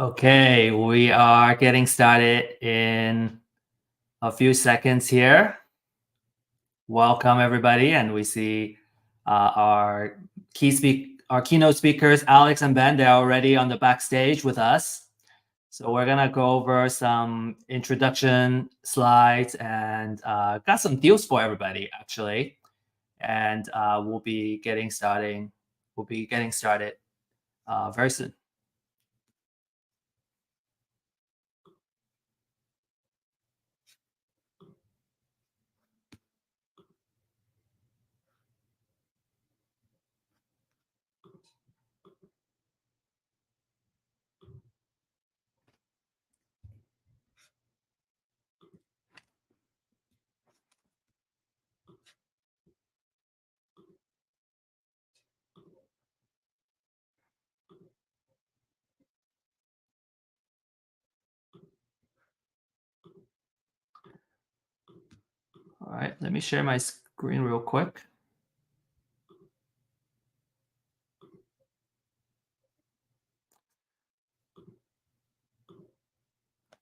Okay, we are getting started in a few seconds here. Welcome everybody, and we see our keynote speakers, Alex and Ben. They're already on the backstage with us. So we're gonna go over some introduction slides and got some deals for everybody actually, and we'll be getting started. Very soon. All right, let me share my screen real quick.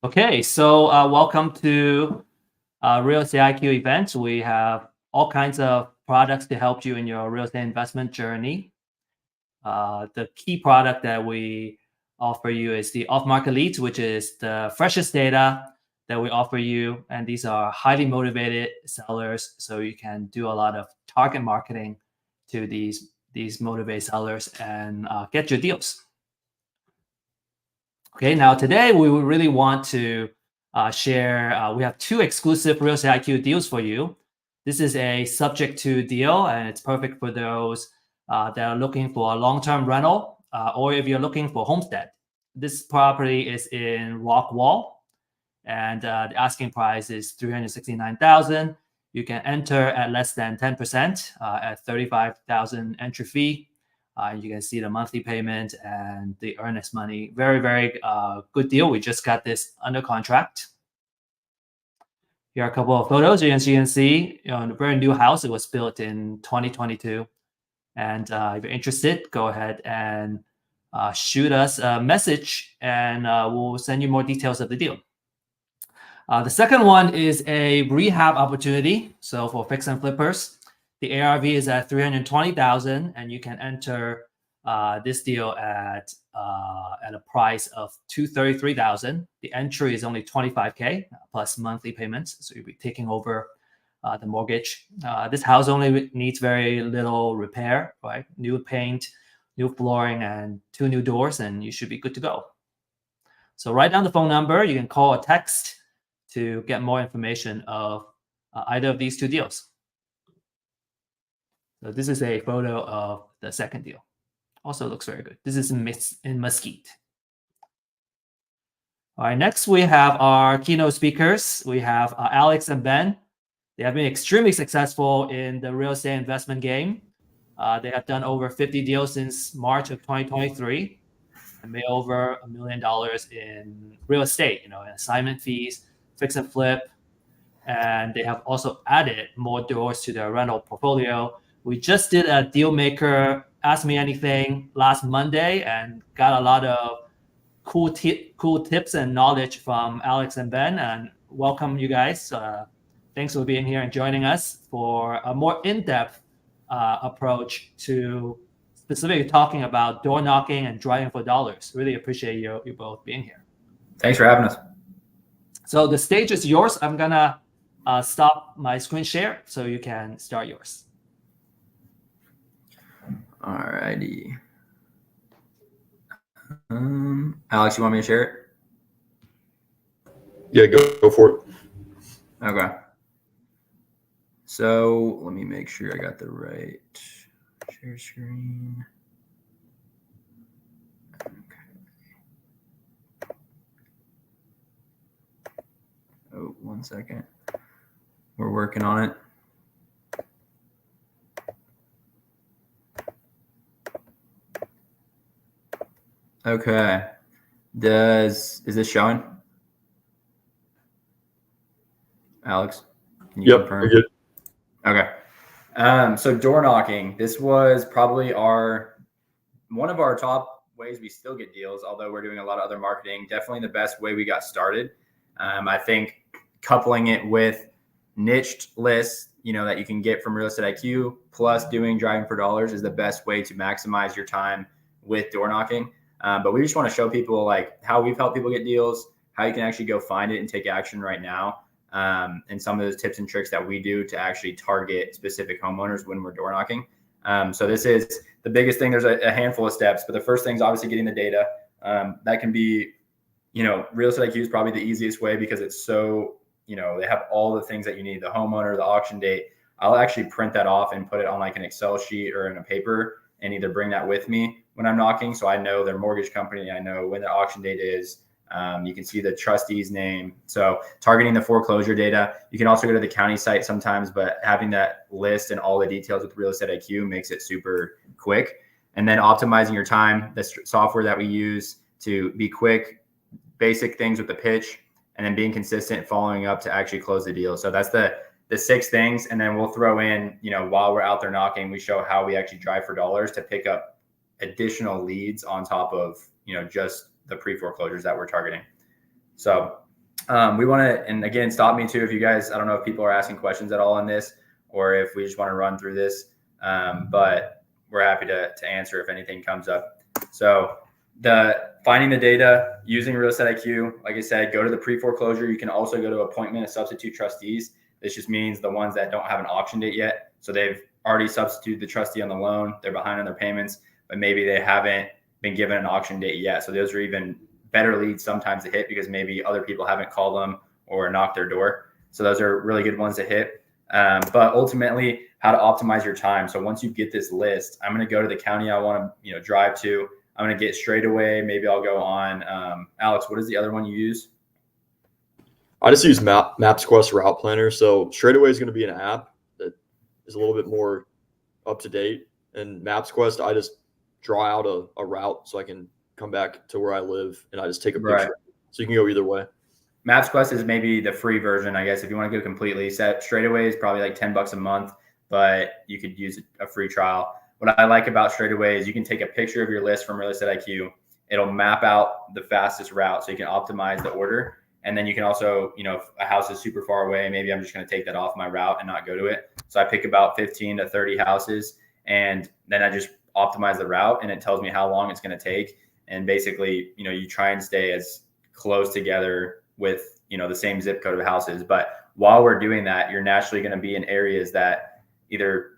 Okay, so welcome to Real Estate IQ event. We have all kinds of products to help you in your real estate investment journey. The key product that we offer you is the off-market leads, which is the freshest data that we offer you. And these are highly motivated sellers, so you can do a lot of target marketing to these motivated sellers and get your deals. Okay, now today we really want to share, we have two exclusive Real Estate IQ deals for you. This is a subject to deal, and it's perfect for those that are looking for a long-term rental, or if you're looking for homestead. This property is in Rockwall, and the asking price is $369,000. You can enter at less than 10% at $35,000 entry fee. You can see the monthly payment and the earnest money. Very, very good deal. We just got this under contract. Here are a couple of photos. You can see a very new house. It was built in 2022. And if you're interested, go ahead and shoot us a message, and we'll send you more details of the deal. The second one is a rehab opportunity. So for fix and flippers, the ARV is at $320,000, and you can enter this deal at a price of $233,000. The entry is only $25K plus monthly payments, so you'll be taking over the mortgage. This house only needs very little repair, right? New paint, new flooring, and 2 new doors, and you should be good to go. So write down the phone number. You can call or text to get more information of either of these two deals. So this is a photo of the second deal. Also looks very good. This is in Mesquite. All right, next we have our keynote speakers. We have Alex and Ben. They have been extremely successful in the real estate investment game. They have done over 50 deals since March of 2023 and made over $1 million in real estate, in assignment fees, fix and flip. And they have also added more doors to their rental portfolio. We just did a deal maker Ask Me Anything last Monday and got a lot of cool tips and knowledge from Alex and Ben. And welcome you guys. Thanks for being here and joining us for a more in-depth approach to specifically talking about door knocking and driving for dollars. Really appreciate you both being here. Thanks for having us. So the stage is yours. I'm gonna stop my screen share so you can start yours. All righty. Alex, you want me to share it? Yeah, go for it. Okay. So let me make sure I got the right share screen. Okay. Oh, 1 second. We're working on it. Okay. Is this showing? Alex, can you confirm? We're good. Okay. So door knocking. This was probably one of our top ways we still get deals, although we're doing a lot of other marketing. Definitely the best way we got started. I think coupling it with niched lists, that you can get from Real Estate IQ, plus doing driving for dollars is the best way to maximize your time with door knocking. But we just want to show people like how we've helped people get deals, how you can actually go find it and take action right now. And some of those tips and tricks that we do to actually target specific homeowners when we're door knocking. So this is the biggest thing. There's a handful of steps, but the first thing is obviously getting the data. That can be, Real Estate IQ is probably the easiest way because it's so, they have all the things that you need, the homeowner, the auction date. I'll actually print that off and put it on like an Excel sheet or in a paper and either bring that with me when I'm knocking. So I know their mortgage company, I know when the auction date is. You can see the trustee's name. So targeting the foreclosure data. You can also go to the county site sometimes, but having that list and all the details with Real Estate IQ makes it super quick. And then optimizing your time, the software that we use to be quick, basic things with the pitch, and then being consistent, following up to actually close the deal. So that's the 6 things. And then we'll throw in, while we're out there knocking, we show how we actually drive for dollars to pick up additional leads on top of, just the pre-foreclosures that we're targeting. So we want to, and again, stop me too if you guys, I don't know if people are asking questions at all on this or if we just want to run through this, but we're happy to answer if anything comes up. So the finding the data using Real Estate IQ, like I said, go to the pre-foreclosure. You can also go to appointment of substitute trustees. This just means the ones that don't have an auction date yet. So they've already substituted the trustee on the loan. They're behind on their payments, but maybe they haven't been given an auction date yet. So those are even better leads sometimes to hit because maybe other people haven't called them or knocked their door. So those are really good ones to hit. But ultimately, how to optimize your time. So once you get this list, I'm going to go to the county I want to drive to. I'm going to get straightaway. Maybe I'll go on. Alex, what is the other one you use? I just use MapsQuest Route Planner. So straightaway is going to be an app that is a little bit more up to date. And MapsQuest, I just draw out a route so I can come back to where I live and I just take a picture. Right. So you can go either way. MapsQuest is maybe the free version, I guess. If you want to go completely set, straightaway is probably like $10 a month, but you could use a free trial. What I like about straightaway is you can take a picture of your list from Real Estate IQ. It'll map out the fastest route so you can optimize the order. And then you can also, if a house is super far away, maybe I'm just going to take that off my route and not go to it. So I pick about 15 to 30 houses and then I just optimize the route and it tells me how long it's going to take. And basically, you try and stay as close together with, the same zip code of houses. But while we're doing that, you're naturally going to be in areas that either,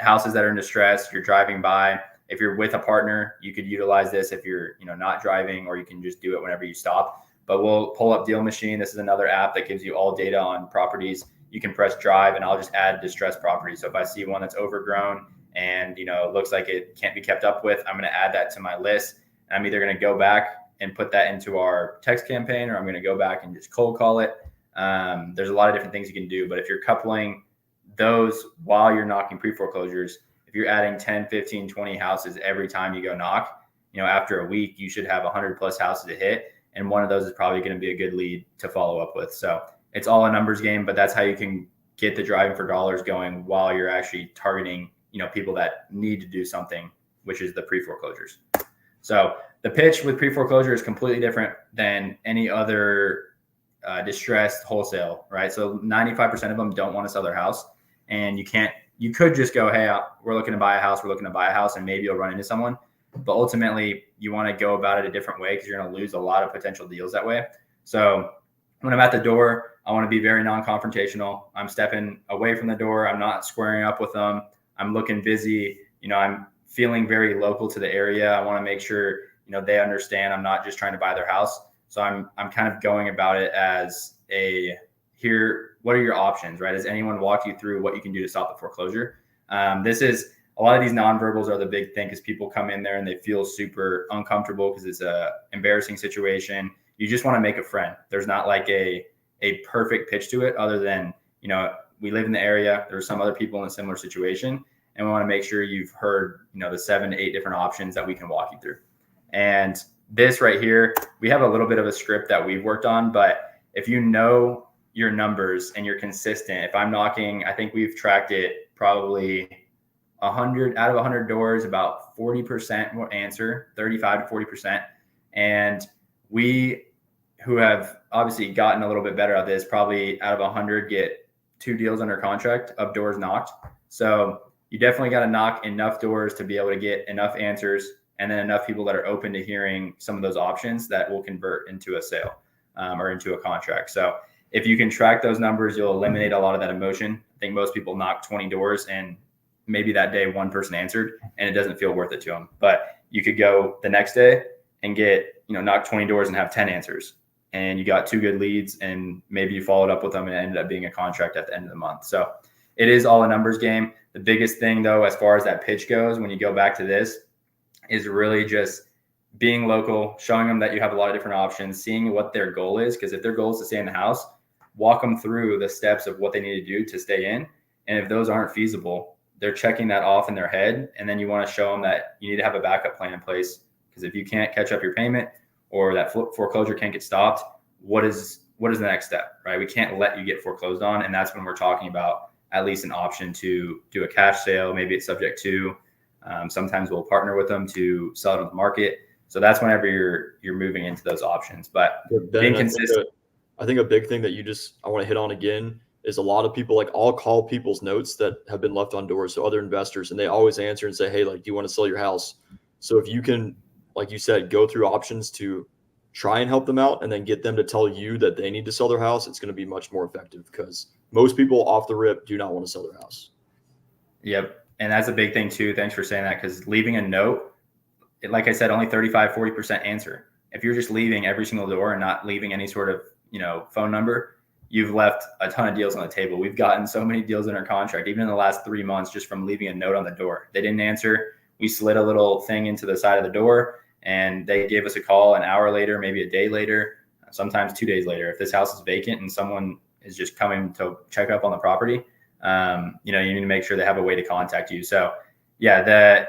houses that are in distress, you're driving by. If you're with a partner, you could utilize this if you're, not driving, or you can just do it whenever you stop. But we'll pull up Deal Machine. This is another app that gives you all data on properties. You can press drive and I'll just add distressed properties. So if I see one that's overgrown and, it looks like it can't be kept up with, I'm going to add that to my list. And I'm either going to go back and put that into our text campaign, or I'm going to go back and just cold call it. There's a lot of different things you can do, but if you're coupling those while you're knocking pre-foreclosures, if you're adding 10, 15, 20 houses every time you go knock, after a week, you should have 100 plus houses to hit. And one of those is probably going to be a good lead to follow up with. So it's all a numbers game, but that's how you can get the driving for dollars going while you're actually targeting, people that need to do something, which is the pre-foreclosures. So the pitch with pre-foreclosure is completely different than any other distressed wholesale, right? So 95% of them don't want to sell their house, and you could just go, hey, we're looking to buy a house, and maybe you'll run into someone. But ultimately, you want to go about it a different way because you're going to lose a lot of potential deals that way. So when I'm at the door, I want to be very non-confrontational. I'm stepping away from the door. I'm not squaring up with them. I'm looking busy. I'm feeling very local to the area. I want to make sure, they understand I'm not just trying to buy their house. So I'm kind of going about it as what are your options, right? Has anyone walked you through what you can do to stop the foreclosure? A lot of these nonverbals are the big thing because people come in there and they feel super uncomfortable because it's a embarrassing situation. You just want to make a friend. There's not like a perfect pitch to it other than, we live in the area. There are some other people in a similar situation, and we want to make sure you've heard, the 7 to 8 different options that we can walk you through. And this right here, we have a little bit of a script that we've worked on, but if you know your numbers and you're consistent, if I'm knocking, I think we've tracked it probably 100 out of 100 doors, about 40% will answer, 35 to 40%. And we, who have obviously gotten a little bit better at this, probably out of 100 get 2 deals under contract of doors knocked. So you definitely got to knock enough doors to be able to get enough answers, and then enough people that are open to hearing some of those options that will convert into a sale or into a contract. So if you can track those numbers, you'll eliminate a lot of that emotion. I think most people knock 20 doors and maybe that day one person answered and it doesn't feel worth it to them. But you could go the next day and get, knock 20 doors and have 10 answers, and you got 2 good leads, and maybe you followed up with them and it ended up being a contract at the end of the month. So it is all a numbers game. The biggest thing though, as far as that pitch goes, when you go back to this, is really just being local, showing them that you have a lot of different options, seeing what their goal is. Because if their goal is to stay in the house, walk them through the steps of what they need to do to stay in. And if those aren't feasible, they're checking that off in their head. And then you want to show them that you need to have a backup plan in place. Because if you can't catch up your payment, or that foreclosure can't get stopped, what is the next step, right? We can't let you get foreclosed on. And that's when we're talking about at least an option to do a cash sale. Maybe it's subject to, sometimes we'll partner with them to sell it on the market. So that's whenever you're moving into those options. But being consistent. I think a big thing that I want to hit on again is a lot of people, like, I'll call people's notes that have been left on doors, so other investors, and they always answer and say, hey, like, do you want to sell your house? So if you can, like you said, go through options to try and help them out and then get them to tell you that they need to sell their house, it's going to be much more effective, because most people off the rip do not want to sell their house. Yep. And that's a big thing too. Thanks for saying that, because leaving a note, like I said, only 35-40% answer. If you're just leaving every single door and not leaving any sort of, phone number, you've left a ton of deals on the table. We've gotten so many deals in our contract, even in the last 3 months, just from leaving a note on the door. They didn't answer. We slid a little thing into the side of the door, and they gave us a call an hour later, maybe a day later, sometimes 2 days later. If this house is vacant and someone is just coming to check up on the property, you need to make sure they have a way to contact you. So yeah,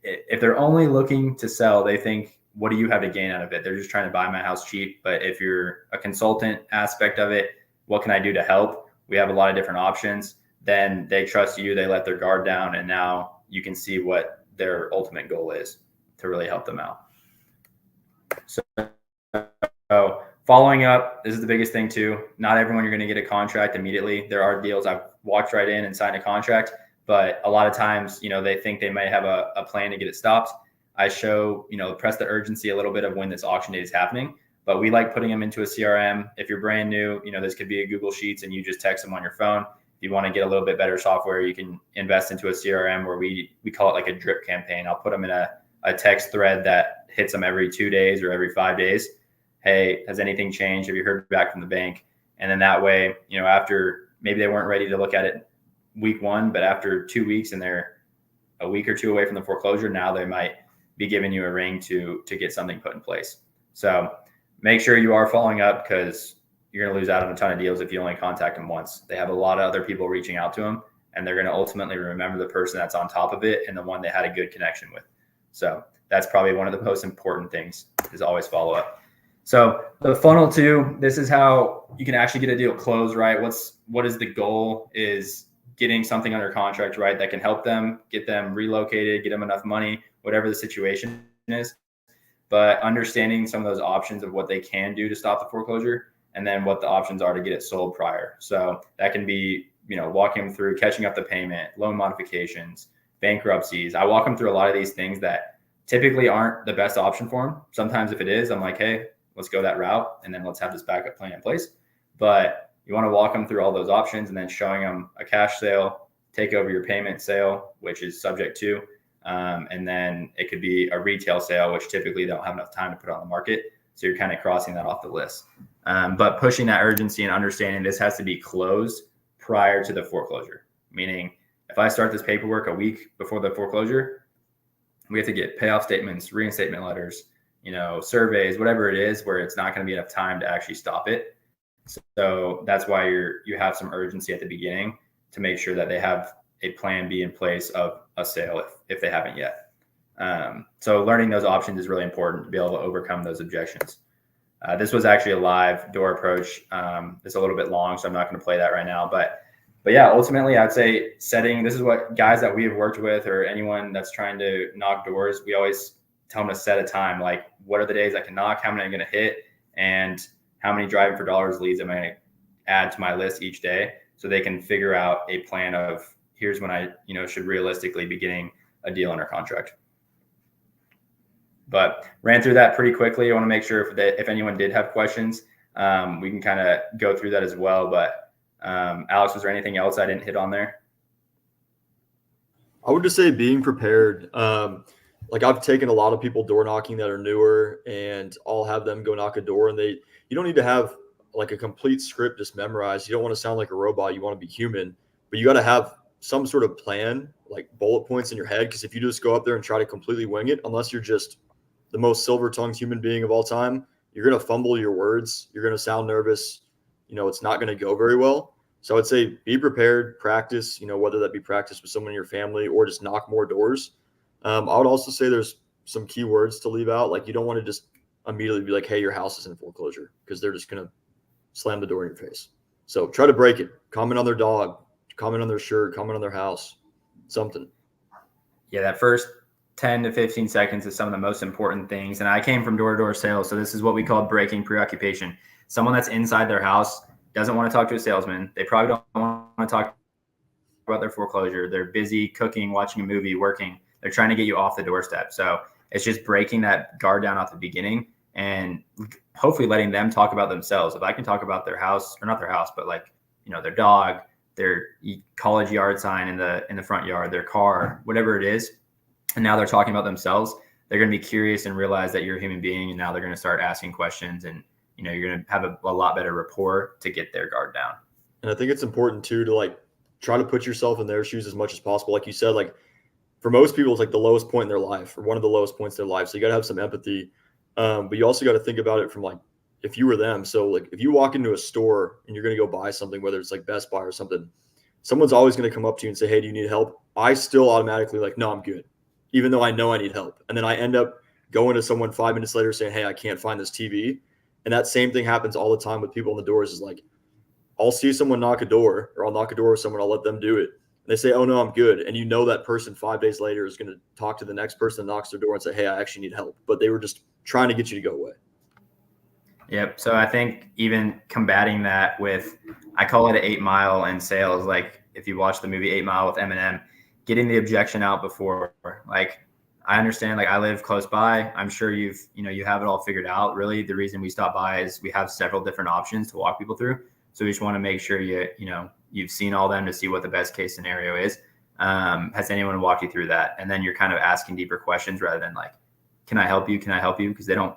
if they're only looking to sell, they think, what do you have to gain out of it? They're just trying to buy my house cheap. But if you're a consultant aspect of it, what can I do to help? We have a lot of different options. Then they trust you, they let their guard down, and now you can see what their ultimate goal is to really help them out. So following up, this is the biggest thing too. Not everyone you're going to get a contract immediately. There are deals I've walked right in and signed a contract, but a lot of times, they think they may have a plan to get it stopped. I show, press the urgency a little bit of when this auction date is happening, but we like putting them into a CRM. If you're brand new, this could be a Google Sheets and you just text them on your phone. If you want to get a little bit better software, you can invest into a CRM where we call it like a drip campaign. I'll put them in a text thread that hits them every 2 days or every 5 days. Hey, has anything changed? Have you heard back from the bank? And then that way, after maybe they weren't ready to look at it week 1, but after 2 weeks and they're a week or 2 away from the foreclosure, now they might be giving you a ring to get something put in place. So make sure you are following up, because you're going to lose out on a ton of deals if you only contact them once. They have a lot of other people reaching out to them, and they're going to ultimately remember the person that's on top of it and the one they had a good connection with. So that's probably one of the most important things, is always follow up. So the funnel too, this is how you can actually get a deal closed, right? What is the goal is getting something under contract, right? That can help them, get them relocated, get them enough money, whatever the situation is. But understanding some of those options of what they can do to stop the foreclosure, and then what the options are to get it sold prior. So that can be, walking them through catching up the payment, loan modifications, bankruptcies. I walk them through a lot of these things that typically aren't the best option for them. Sometimes if it is, I'm like, hey, let's go that route, and then let's have this backup plan in place. But you want to walk them through all those options, and then showing them a cash sale, take over your payment sale, which is subject to, and then it could be a retail sale, which typically they don't have enough time to put on the market. So you're kind of crossing that off the list. But pushing that urgency and understanding this has to be closed prior to the foreclosure. Meaning, if I start this paperwork a week before the foreclosure, we have to get payoff statements, reinstatement letters, surveys, whatever it is, where it's not going to be enough time to actually stop it. So that's why you have some urgency at the beginning to make sure that they have a plan B in place of a sale if they haven't yet. So learning those options is really important to be able to overcome those objections. This was actually a live door approach. It's a little bit long, so I'm not going to play that right now. But But yeah, ultimately, I'd say setting, this is what guys that we have worked with or anyone that's trying to knock doors, we always tell them to set a time. Like, what are the days I can knock? How many I'm going to hit? And how many driving for dollars leads am I going to add to my list each day? So they can figure out a plan of here's when I, should realistically be getting a deal under contract. But ran through that pretty quickly. I want to make sure if anyone did have questions, we can kind of go through that as well. But Alex, was there anything else I didn't hit on there? I would just say being prepared. Like I've taken a lot of people door knocking that are newer, and I'll have them go knock a door, and you don't need to have like a complete script just memorized. You don't want to sound like a robot. You want to be human, but you got to have some sort of plan, like bullet points in your head. Because if you just go up there and try to completely wing it, unless you're just the most silver-tongued human being of all time, you're going to fumble your words. You're going to sound nervous. It's not going to go very well. So I'd say be prepared, practice, whether that be practice with someone in your family or just knock more doors. I would also say there's some key words to leave out. Like you don't want to just immediately be like, hey, your house is in foreclosure, because they're just going to slam the door in your face. So try to break it. Comment on their dog, comment on their shirt, comment on their house, something. Yeah, that first 10 to 15 seconds is some of the most important things. And I came from door-to-door sales, so this is what we call breaking preoccupation. Someone that's inside their house doesn't want to talk to a salesman. They probably don't want to talk about their foreclosure. They're busy cooking, watching a movie, working. They're trying to get you off the doorstep. So it's just breaking that guard down at the beginning and hopefully letting them talk about themselves. If I can talk about their house, or not their house, but like, their dog, their college yard sign in the front yard, their car, whatever it is, and now they're talking about themselves, they're going to be curious and realize that you're a human being. And now they're going to start asking questions, and you're going to have a lot better rapport to get their guard down. And I think it's important too to like try to put yourself in their shoes as much as possible. Like you said, like for most people, it's like the lowest point in their life, or one of the lowest points in their life. So you got to have some empathy. But you also got to think about it from like, if you were them. So like if you walk into a store and you're going to go buy something, whether it's like Best Buy or something, someone's always going to come up to you and say, hey, do you need help? I still automatically like, no, I'm good, even though I know I need help. And then I end up going to someone 5 minutes later saying, hey, I can't find this TV. And that same thing happens all the time with people in the doors. Is like, I'll see someone knock a door, or I'll knock a door with someone, I'll let them do it. And they say, oh no, I'm good. And that person 5 days later is going to talk to the next person that knocks their door and say, hey, I actually need help. But they were just trying to get you to go away. Yep. So I think even combating that with, I call it an 8 Mile in sales. Like if you watch the movie 8 Mile with Eminem, getting the objection out before. Like I understand, like I live close by. I'm sure you have it all figured out. Really, the reason we stop by is we have several different options to walk people through. So we just want to make sure you've seen all them to see what the best case scenario is. Has anyone walked you through that? And then you're kind of asking deeper questions rather than like, can I help you? Can I help you? Because they don't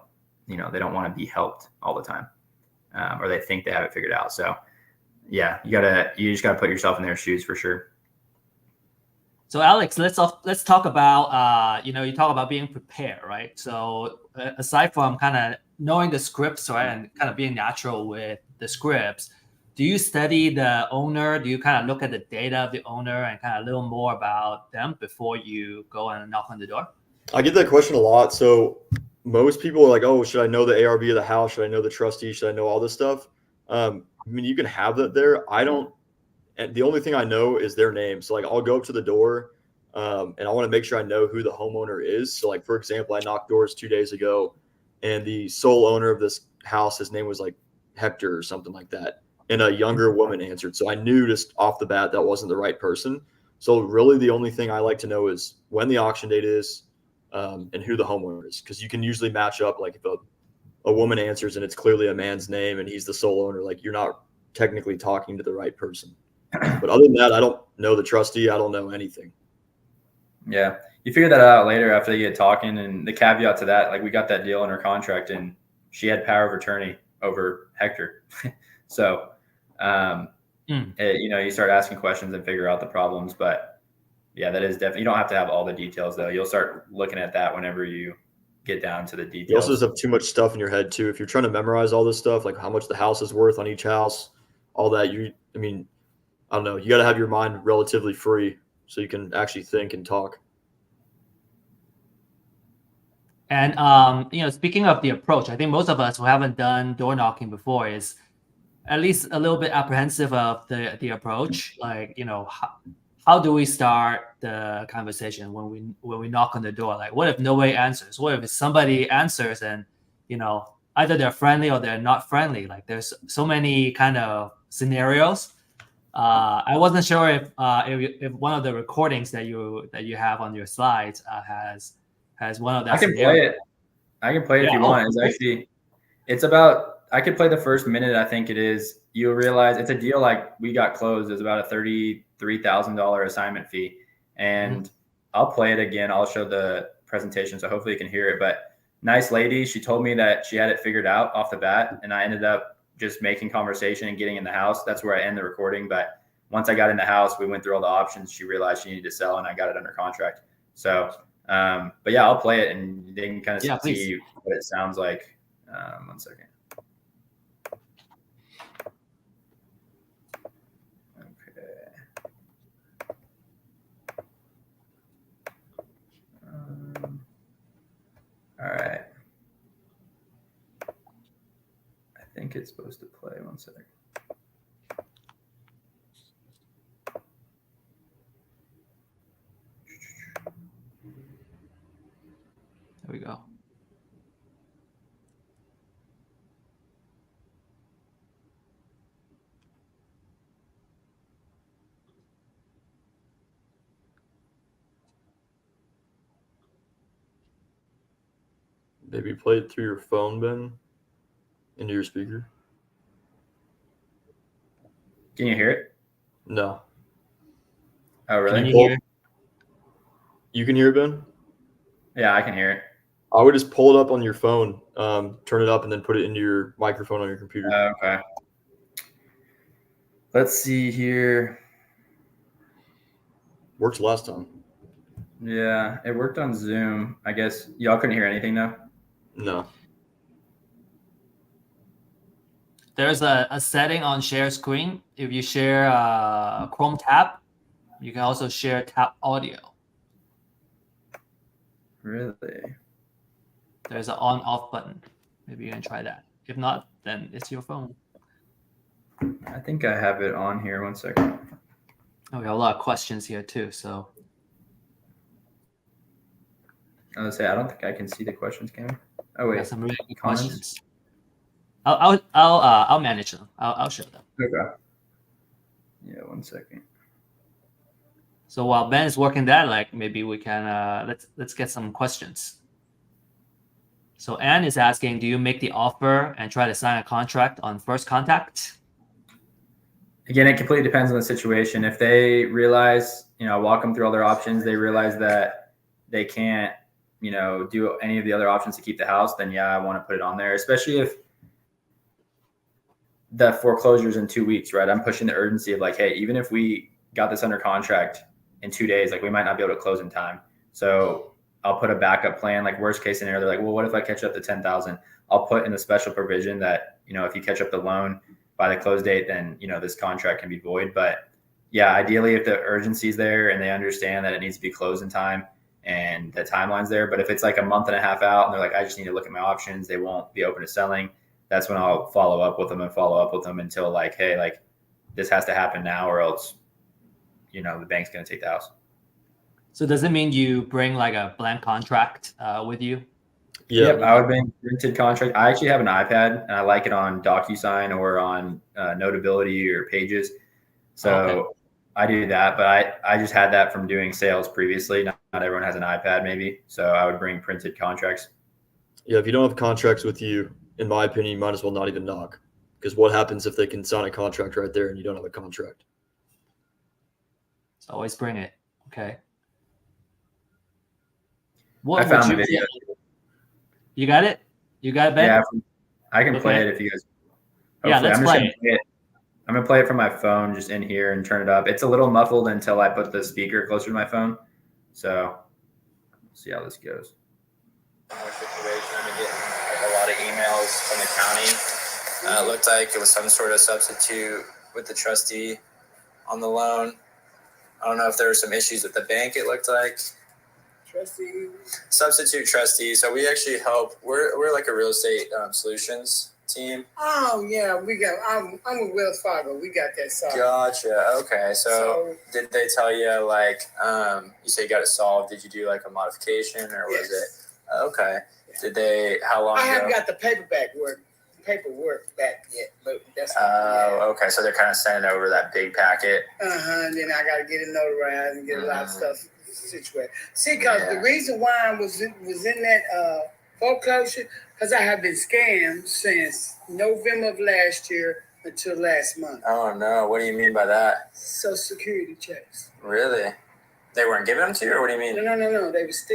want to be helped all the time, or they think they have it figured out. So yeah, you just gotta put yourself in their shoes for sure. So Alex, let's talk about you talk about being prepared, right? So aside from kind of knowing the scripts, right, and kind of being natural with the scripts, do you study the owner? Do you kind of look at the data of the owner and kind of a little more about them before you go and knock on the door? I get that question a lot. So most people are like, oh, should I know the ARV of the house? Should I know the trustee? Should I know all this stuff? I mean, you can have that there. I don't. And the only thing I know is their name. So like I'll go up to the door and I want to make sure I know who the homeowner is. So like, for example, I knocked doors 2 days ago and the sole owner of this house, his name was like Hector or something like that. And a younger woman answered. So I knew just off the bat that wasn't the right person. So really the only thing I like to know is when the auction date is and who the homeowner is. Because you can usually match up, like if a woman answers and it's clearly a man's name and he's the sole owner, like you're not technically talking to the right person. But other than that, I don't know the trustee. I don't know anything. Yeah. You figure that out later after they get talking. And the caveat to that, like we got that deal in her contract and she had power of attorney over Hector. So, you start asking questions and figure out the problems. But yeah, that is definitely, you don't have to have all the details though. You'll start looking at that whenever you get down to the details. You also just have too much stuff in your head too. If you're trying to memorize all this stuff, like how much the house is worth on each house, all that, I don't know. You got to have your mind relatively free so you can actually think and talk. And speaking of the approach, I think most of us who haven't done door knocking before is at least a little bit apprehensive of the approach. Like, how do we start the conversation when we knock on the door? Like, what if nobody answers? What if somebody answers and either they're friendly or they're not friendly? Like, there's so many kind of scenarios. I wasn't sure if one of the recordings that you have on your slides has one of that I can scenario. play it. I can play it if you want. It's about, I could play the first minute. I think it is. You'll realize it's a deal like we got closed. It's about a $33,000 assignment fee. And I'll play it again. I'll show the presentation. So hopefully you can hear it, but nice lady. She told me that she had it figured out off the bat. And I ended up just making conversation and getting in the house. That's where I end the recording. But once I got in the house, we went through all the options. She realized she needed to sell and I got it under contract. So, but yeah, I'll play it and they can kind of see what it sounds like. 1 second. Okay. All right. I think it's supposed to play. 1 second. There we go. Maybe play it through your phone, Ben, into your speaker. Can you hear it? No. Oh, really? Can you hear? You can hear it, Ben? Yeah, I can hear it. I would just pull it up on your phone, turn it up, and then put it into your microphone on your computer. Okay. Let's see here. Works last time. Yeah, it worked on Zoom. I guess y'all couldn't hear anything though? No. There's a setting on share screen. If you share Chrome tab, you can also share tab audio. Really? There's an on-off button. Maybe you can try that. If not, then it's your phone. I think I have it on here. 1 second. Oh, we have a lot of questions here too. So I was say I don't think I can see the questions, can we? Oh wait, some really good comments? questions. I'll manage them. I'll show them. Okay. Yeah, 1 second. So while Ben is working that, like maybe we can let's get some questions. So Anne is asking, do you make the offer and try to sign a contract on first contact? Again, it completely depends on the situation. If they realize, walk them through all their options, they realize that they can't, do any of the other options to keep the house, then yeah, I want to put it on there, especially if the foreclosure's in 2 weeks, right? I'm pushing the urgency of like, hey, even if we got this under contract in 2 days, like we might not be able to close in time. So I'll put a backup plan, like worst case scenario. They're like, well, what if I catch up to 10,000? I'll put in the special provision that, if you catch up the loan by the close date, then, this contract can be void. But yeah, ideally if the urgency is there and they understand that it needs to be closed in time and the timeline's there. But if it's like a month and a half out and they're like, I just need to look at my options, they won't be open to selling. That's when I'll follow up with them until like, hey, like this has to happen now or else, the bank's going to take the house. So does it mean you bring like a blank contract with you? Yeah, yep, I would bring printed contract. I actually have an iPad and I like it on DocuSign or on Notability or Pages. So I do that, but I just had that from doing sales previously. Not everyone has an iPad maybe. So I would bring printed contracts. Yeah, if you don't have contracts with you, in my opinion, you might as well not even knock. Because what happens if they can sign a contract right there and you don't have a contract? So always bring it. Okay. I found the video. You got it? You got it, Ben? Yeah, I can play it if you guys. Yeah, let's play it. I'm going to play it from my phone just in here and turn it up. It's a little muffled until I put the speaker closer to my phone. So we'll see how this goes. I've been getting a lot of emails from the county. It looked like it was some sort of substitute with the trustee on the loan. I don't know if there were some issues with the bank, it looked like. Substitute trustee. So we actually help. We're like a real estate solutions team? Oh yeah, I'm with Wells Fargo. We got that solved. Gotcha. Okay. So did they tell you like you say you got it solved? Did you do like a modification or was it? Okay. Did they? How long? I haven't got the paperwork back yet, but that's. Okay. So they're kind of sending over that big packet. And then I got to get it notarized and get a lot of stuff situated. See, because the reason why I was in that foreclosure, because I have been scammed since November of last year until last month. Oh no! What do you mean by that? Social Security checks. Really? They weren't giving them to you, or what do you mean? No. They was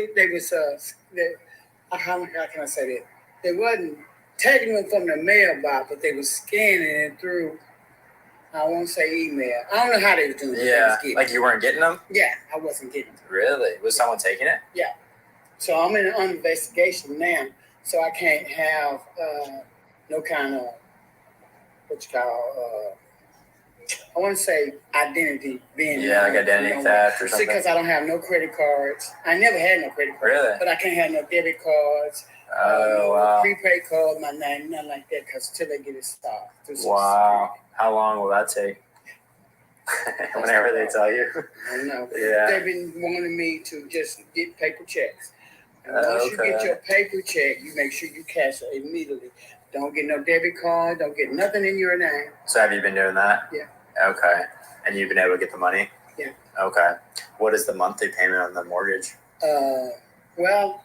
how can I say that? They wasn't taking them from the mailbox, but they was scanning it through. I won't say email. I don't know how they were doing it. Yeah, like you weren't getting them? Yeah, I wasn't getting them. Really? Was someone taking it? Yeah. So I'm in an investigation now, so I can't have no kind of what you call I want to say identity being like identity theft or something. Because I don't have no credit cards. I never had no credit cards. Really? But I can't have no debit cards. Wow. Prepaid card, my name, nothing like that, because until they get it stopped. Wow. How long will that take? Whenever they tell you. I don't know. Yeah. They've been wanting me to just get paper checks. And once you get your paper check, you make sure you cash it immediately. Don't get no debit card. Don't get nothing in your name. So have you been doing that? Yeah. Okay. And you've been able to get the money? Yeah. Okay. What is the monthly payment on the mortgage? Well,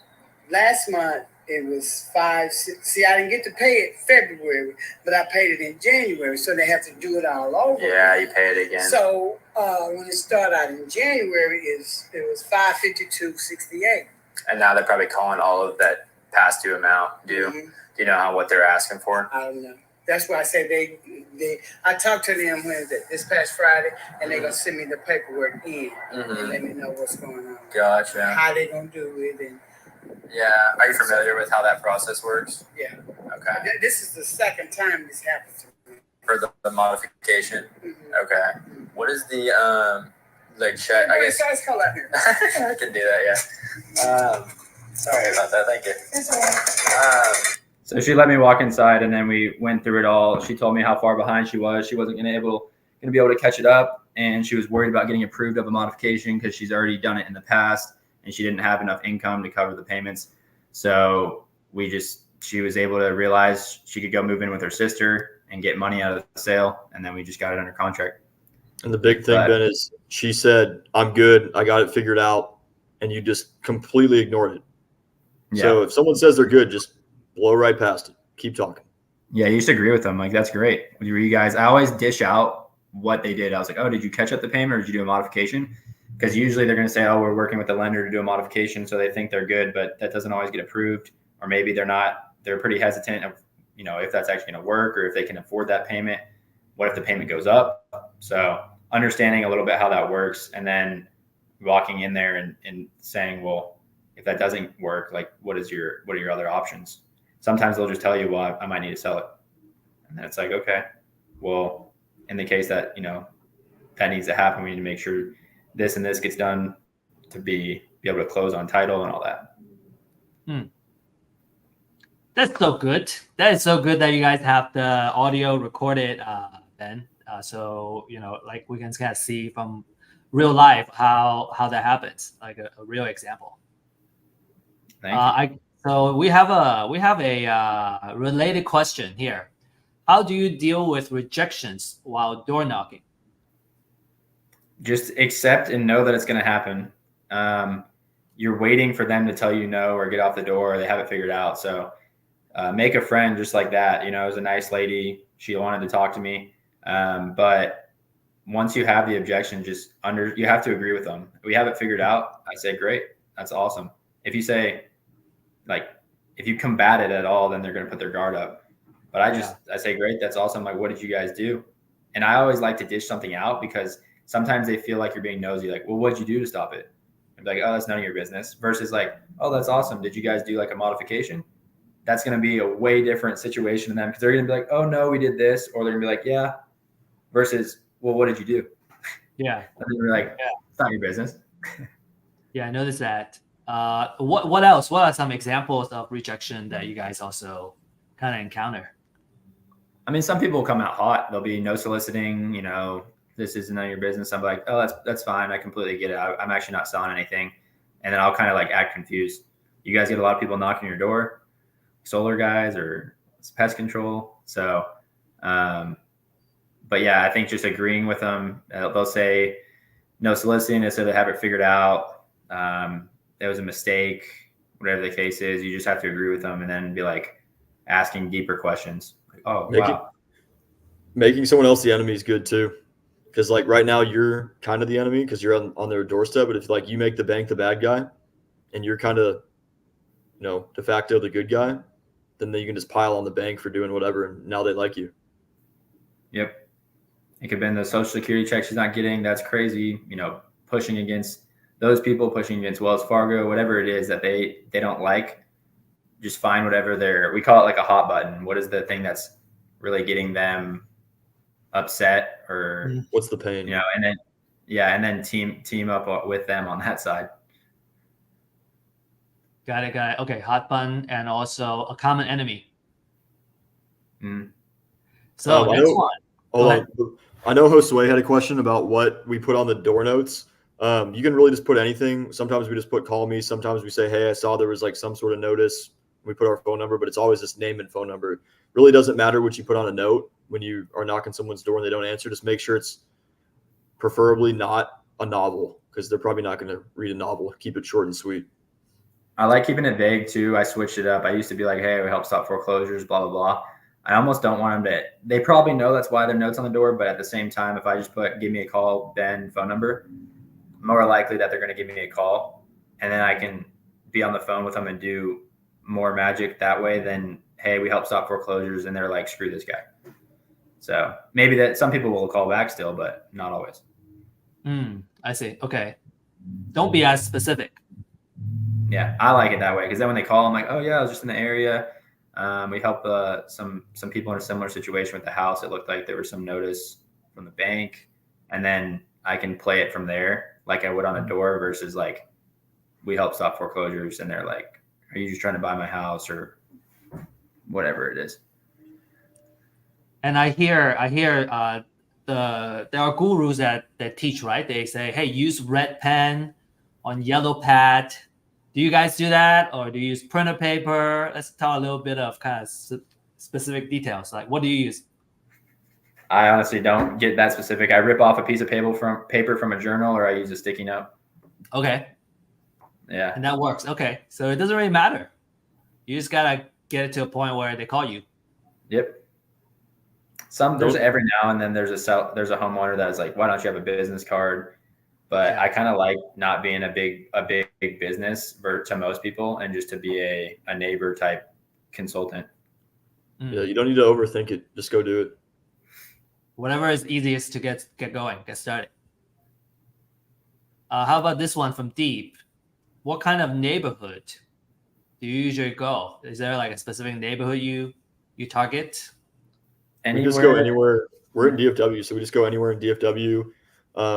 last month it was $5. See, I didn't get to pay it February, but I paid it in January, so they have to do it all over. Yeah, you pay it again. So when it started out in January, it was $552.68. And now they're probably calling all of that past due amount due. Mm-hmm. Do you know what they're asking for? I don't know. That's why I say I talked to them this past Friday, and they're gonna send me the paperwork in and let me know what's going on. Gotcha. How they gonna do it and. Yeah. Are you familiar with how that process works? Yeah. Okay. This is the second time this happened to me. For the modification? Mm-hmm. Okay. What is the check? I guess Size call out here. I can do that. Yeah. Sorry about that. Thank you. That's all right. So she let me walk inside, and then we went through it all. She told me how far behind she was. She wasn't going to be able to catch it up, and she was worried about getting approved of a modification because she's already done it in the past, and she didn't have enough income to cover the payments. So she was able to realize she could go move in with her sister and get money out of the sale, and then we just got it under contract. And the big thing, Ben, is she said, "I'm good. I got it figured out," and you just completely ignored it. Yeah. So if someone says they're good, just blow right past it. Keep talking. Yeah, you just agree with them. Like, that's great. You guys, I always dish out what they did. I was like, oh, did you catch up the payment or did you do a modification? Because usually they're going to say, oh, we're working with the lender to do a modification. So they think they're good, but that doesn't always get approved. Or maybe they're not. They're pretty hesitant of, if that's actually going to work or if they can afford that payment. What if the payment goes up? So understanding a little bit how that works and then walking in there and saying, well, if that doesn't work, like, what are your other options? Sometimes they'll just tell you, well, I might need to sell it. And then it's like, okay, well, in the case that, that needs to happen, we need to make sure this and this gets done to be able to close on title and all that. That's so good. That is so good that you guys have the audio recorded, Ben. So, like we can kind of see from real life how that happens, like a real example. Thank you. So we have a related question here. How do you deal with rejections while door knocking? Just accept and know that it's going to happen. You're waiting for them to tell you no or get off the door, or they have it figured out. So make a friend just like that. It was a nice lady. She wanted to talk to me. But once you have the objection, you have to agree with them. We have it figured out. I say, great. That's awesome. If you say, if you combat it at all, then they're going to put their guard up. But I say, great, that's awesome. Like, what did you guys do? And I always like to dish something out because sometimes they feel like you're being nosy. Like, well, what'd you do to stop it? And be like, oh, that's none of your business. Versus like, oh, that's awesome. Did you guys do like a modification? That's going to be a way different situation to them because they're going to be like, oh no, we did this. Or they're going to be like, yeah. Versus, well, what did you do? Yeah. And then you're like, it's not your business. Yeah, I noticed that. What else? What are some examples of rejection that you guys also kind of encounter? I mean, some people come out hot. They'll be no soliciting, this isn't none of your business. I'm like, oh, that's fine. I completely get it. I'm actually not selling anything. And then I'll kind of like act confused. You guys get a lot of people knocking your door, solar guys or pest control. So, but yeah, I think just agreeing with them, they'll say no soliciting. They say they have it figured out. There was a mistake, whatever the case is. You just have to agree with them and then be like asking deeper questions. Like, oh, wow. Making someone else the enemy is good too. Because like right now you're kind of the enemy because you're on their doorstep. But if like you make the bank the bad guy and you're kind of, de facto the good guy, then you can just pile on the bank for doing whatever. And now they like you. Yep. It could have been the social security check she's not getting. That's crazy. Pushing against those people, pushing against Wells Fargo, whatever it is that they don't like. Just find whatever we call it like a hot button. What is the thing that's really getting them upset or what's the pain? And then team up with them on that side. Got it. Okay, hot button and also a common enemy. So next one. Hold on. I know Josue had a question about what we put on the door notes. You can really just put anything. Sometimes we just put call me. Sometimes we say, hey, I saw there was like some sort of notice. We put our phone number, but it's always just name and phone number. It really doesn't matter what you put on a note when you are knocking someone's door and they don't answer. Just make sure it's preferably not a novel because they're probably not going to read a novel. Keep it short and sweet. I like keeping it vague too. I switched it up. I used to be like, hey, we help stop foreclosures, blah, blah, blah. I almost don't want them to – they probably know that's why their note's on the door, but at the same time, if I just put give me a call, Ben, phone number, more likely that they're going to give me a call, and then I can be on the phone with them and do more magic that way than, hey, we help stop foreclosures, and they're like, screw this guy. So maybe that some people will call back still, but not always. I see. Okay. Don't be as specific. Yeah, I like it that way because then when they call, I'm like, oh, yeah, I was just in the area. We helped some people in a similar situation with the house. It looked like there was some notice from the bank, and then I can play it from there like I would on a door versus like we help stop foreclosures, and they're like, are you just trying to buy my house or whatever it is? And I hear there are gurus that teach, right? They say, hey, use red pen on yellow pad. Do you guys do that, or do you use printer paper? Let's talk a little bit of kind of specific details. Like, what do you use? I honestly don't get that specific. I rip off a piece of paper from a journal, or I use a sticky note. Okay. Yeah. And that works. Okay. So it doesn't really matter. You just gotta get it to a point where they call you. Yep. There's every now and then there's a homeowner that's like, why don't you have a business card? But I kind of like not being a big business to most people and just to be a neighbor type consultant. Yeah, you don't need to overthink it. Just go do it. Whatever is easiest to get going, get started. How about this one from Deep? What kind of neighborhood do you usually go? Is there like a specific neighborhood you target? We just go anywhere. We're in DFW, so we just go anywhere in DFW.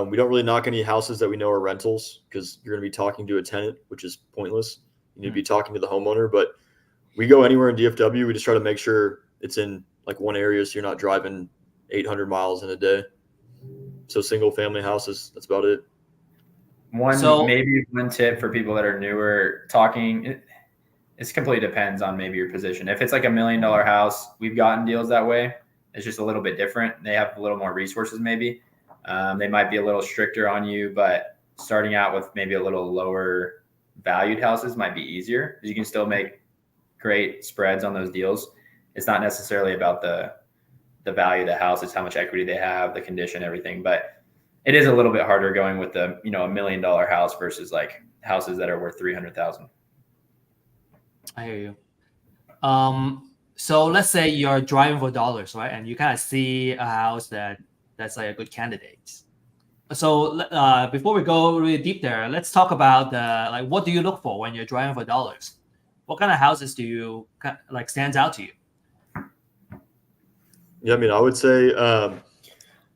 We don't really knock any houses that we know are rentals because you're going to be talking to a tenant, which is pointless. You need to be talking to the homeowner, but we go anywhere in DFW. We just try to make sure it's in like one area so you're not driving 800 miles in a day. So single family houses, that's about it. Maybe one tip for people that are newer talking, it completely depends on maybe your position. If it's like $1 million house, we've gotten deals that way. It's just a little bit different. They have a little more resources maybe. They might be a little stricter on you, but starting out with maybe a little lower valued houses might be easier because you can still make great spreads on those deals. It's not necessarily about the value of the house. It's how much equity they have, the condition, everything. But it is a little bit harder going with the, $1 million house versus like houses that are worth $300,000. I hear you. So let's say you're driving for dollars, right? And you kind of see a house that's like a good candidate. So before we go really deep there, let's talk about what do you look for when you're driving for dollars? What kind of houses do you like stands out to you? Yeah, I mean, I would say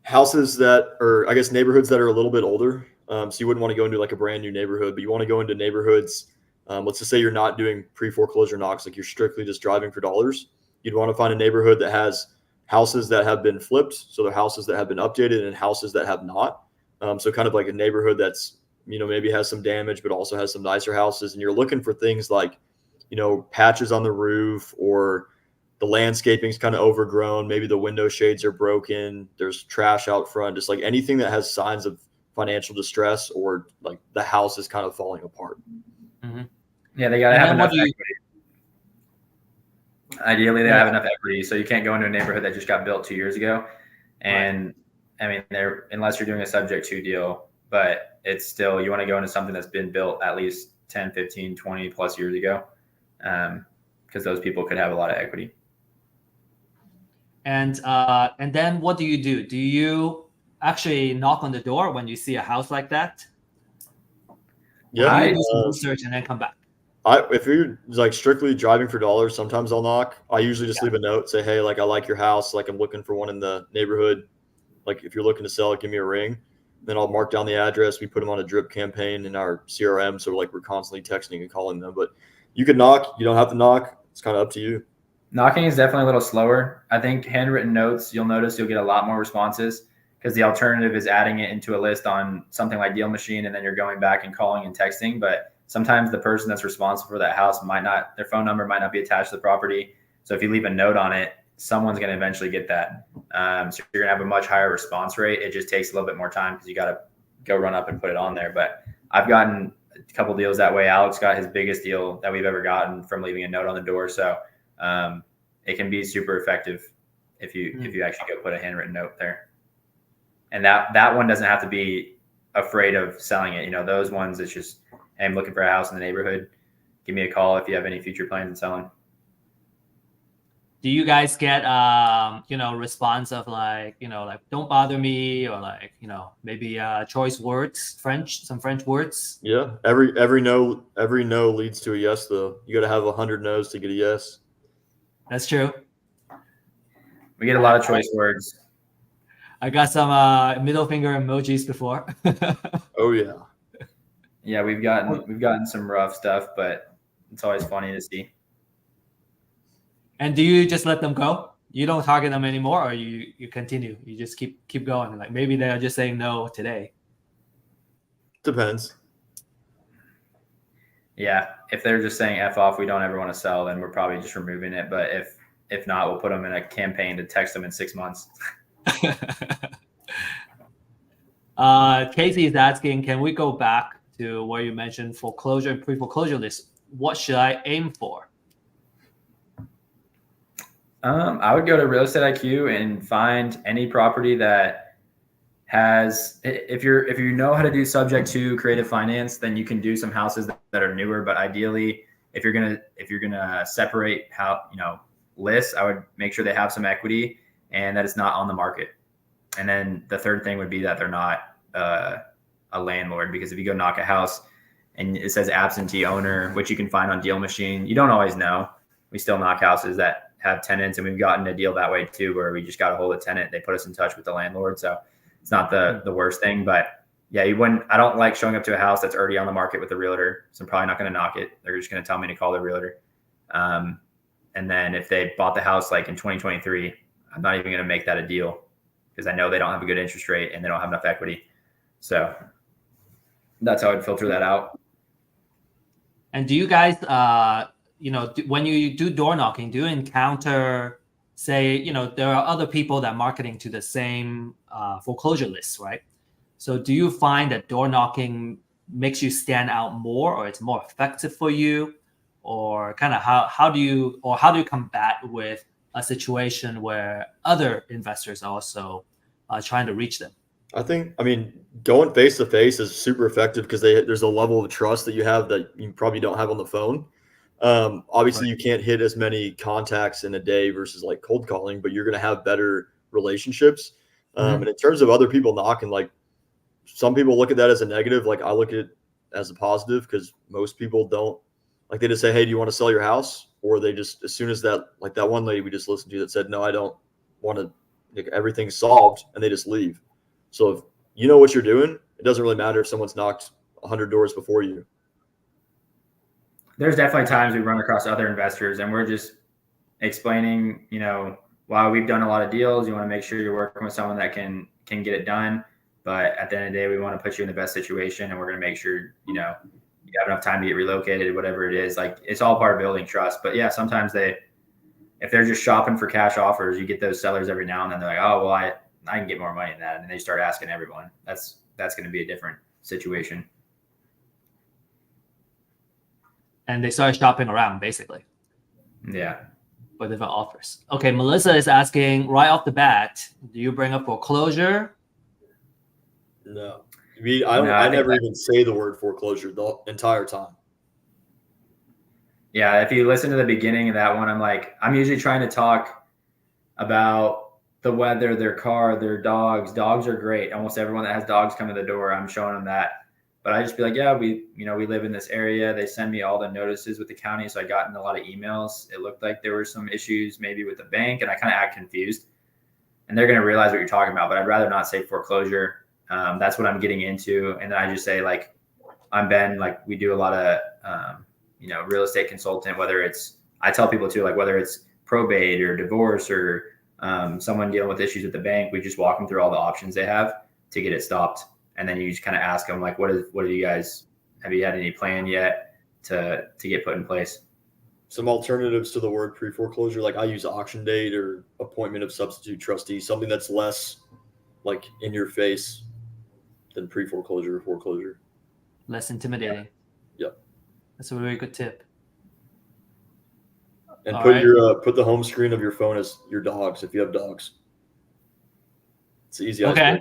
houses that, or I guess neighborhoods that are a little bit older. So you wouldn't want to go into like a brand new neighborhood, but you want to go into neighborhoods. Let's just say you're not doing pre-foreclosure knocks, like you're strictly just driving for dollars. You'd want to find a neighborhood that has houses that have been flipped, so they're houses that have been updated, and houses that have not. So kind of like a neighborhood that's, maybe has some damage, but also has some nicer houses. And you're looking for things like, patches on the roof, or the landscaping's kind of overgrown. Maybe the window shades are broken. There's trash out front, just like anything that has signs of financial distress, or like the house is kind of falling apart. Mm-hmm. Yeah, they got to have enough equity. Ideally, they have enough equity, so you can't go into a neighborhood that just got built 2 years ago. And I mean, unless you're doing a subject to deal, but it's still, you want to go into something that's been built at least 10, 15, 20 plus years ago, because those people could have a lot of equity. And then what do? Do you actually knock on the door when you see a house like that? Yeah, I do some research and then come back. If you're like strictly driving for dollars, sometimes I'll knock. I usually just leave a note, say, hey, like I like your house, like I'm looking for one in the neighborhood. Like if you're looking to sell it, give me a ring. Then I'll mark down the address. We put them on a drip campaign in our CRM, so we're constantly texting and calling them. But you can knock. You don't have to knock. It's kind of up to you. Knocking is definitely a little slower. I think handwritten notes, you'll notice you'll get a lot more responses, because the alternative is adding it into a list on something like Deal Machine, and then you're going back and calling and texting. But sometimes the person that's responsible for that house their phone number might not be attached to the property. So if you leave a note on it, someone's going to eventually get that. So you're going to have a much higher response rate. It just takes a little bit more time because you got to go run up and put it on there. But I've gotten a couple deals that way. Alex got his biggest deal that we've ever gotten from leaving a note on the door. So it can be super effective if you actually go put a handwritten note there. And that one doesn't have to be afraid of selling it. Those ones, it's just, hey, I'm looking for a house in the neighborhood. Give me a call if you have any future plans on selling. Do you guys get response of like don't bother me, or maybe choice words, some French words? Yeah, every no leads to a yes, though. You got to have 100 no's to get a yes. That's true. We get a lot of choice words. I got some middle finger emojis before. Oh yeah. Yeah, we've gotten some rough stuff, but it's always funny to see. And do you just let them go? You don't target them anymore, or you continue? You just keep going. Like maybe they're just saying no today. Depends. Yeah, if they're just saying F off, we don't ever want to sell, then we're probably just removing it. But if not, we'll put them in a campaign to text them in 6 months. Casey is asking, can we go back to where you mentioned foreclosure and pre-foreclosure list? What should I aim for? I would go to Real Estate IQ and find any property that has, if you know how to do subject to creative finance, then you can do some houses that are newer. But ideally, if you're gonna separate lists, I would make sure they have some equity and that it's not on the market. And then the third thing would be that they're not a landlord, because if you go knock a house and it says absentee owner, which you can find on Deal Machine, you don't always know. We still knock houses that have tenants, and we've gotten a deal that way too, where we just got a hold of the tenant. They put us in touch with the landlord. So it's not the worst thing, but yeah, I don't like showing up to a house that's already on the market with a realtor. So I'm probably not going to knock it. They're just going to tell me to call the realtor. And then if they bought the house like in 2023, I'm not even going to make that a deal, because I know they don't have a good interest rate and they don't have enough equity. So that's how I'd filter that out. And do you guys, when you do door knocking, do you encounter, say, there are other people that are marketing to the same foreclosure list, right? So do you find that door knocking makes you stand out more, or it's more effective for you? Or kind of how do you combat with a situation where other investors are also trying to reach them? I mean, going face to face is super effective, because there's a level of trust that you have that you probably don't have on the phone. Obviously, you can't hit as many contacts in a day versus like cold calling, but you're going to have better relationships. And in terms of other people knocking, like some people look at that as a negative. Like I look at it as a positive, because most people don't. Like they just say, hey, do you want to sell your house? Or they just, as soon as that, like that one lady we just listened to that said, no, I don't want to, like, everything's solved, and they just leave. So if you know what you're doing, it doesn't really matter if someone's knocked 100 doors before you. There's definitely times we run across other investors and we're just explaining, while we've done a lot of deals, you want to make sure you're working with someone that can get it done. But at the end of the day, we want to put you in the best situation, and we're going to make sure, you have enough time to get relocated, whatever it is. Like, it's all part of building trust. But yeah, sometimes if they're just shopping for cash offers, you get those sellers every now and then. They're like, oh, well, I can get more money than that. And they start asking everyone. That's going to be a different situation. And they start shopping around, basically. Yeah. For different offers. Okay, Melissa is asking, right off the bat, do you bring up foreclosure? No. I never even say the word foreclosure the entire time. Yeah, if you listen to the beginning of that one, I'm usually trying to talk about the weather, their car, their dogs. Dogs are great. Almost everyone that has dogs come to the door, I'm showing them that. But I just be like, yeah, we live in this area. They send me all the notices with the county. So I got in a lot of emails. It looked like there were some issues maybe with the bank, and I kind of act confused. And they're going to realize what you're talking about, but I'd rather not say foreclosure. That's what I'm getting into. And then I just say, like, I'm Ben. Like, we do a lot of, real estate consultant, I tell people too, like, whether it's probate or divorce or someone dealing with issues with the bank, we just walk them through all the options they have to get it stopped. And then you just kind of ask them, like, have you had any plan yet to get put in place? Some alternatives to the word pre-foreclosure, like I use auction date or appointment of substitute trustee, something that's less like in your face than pre-foreclosure or foreclosure. Less intimidating. Yep. That's a very good tip. And put the home screen of your phone as your dogs if you have dogs. It's easy. Okay.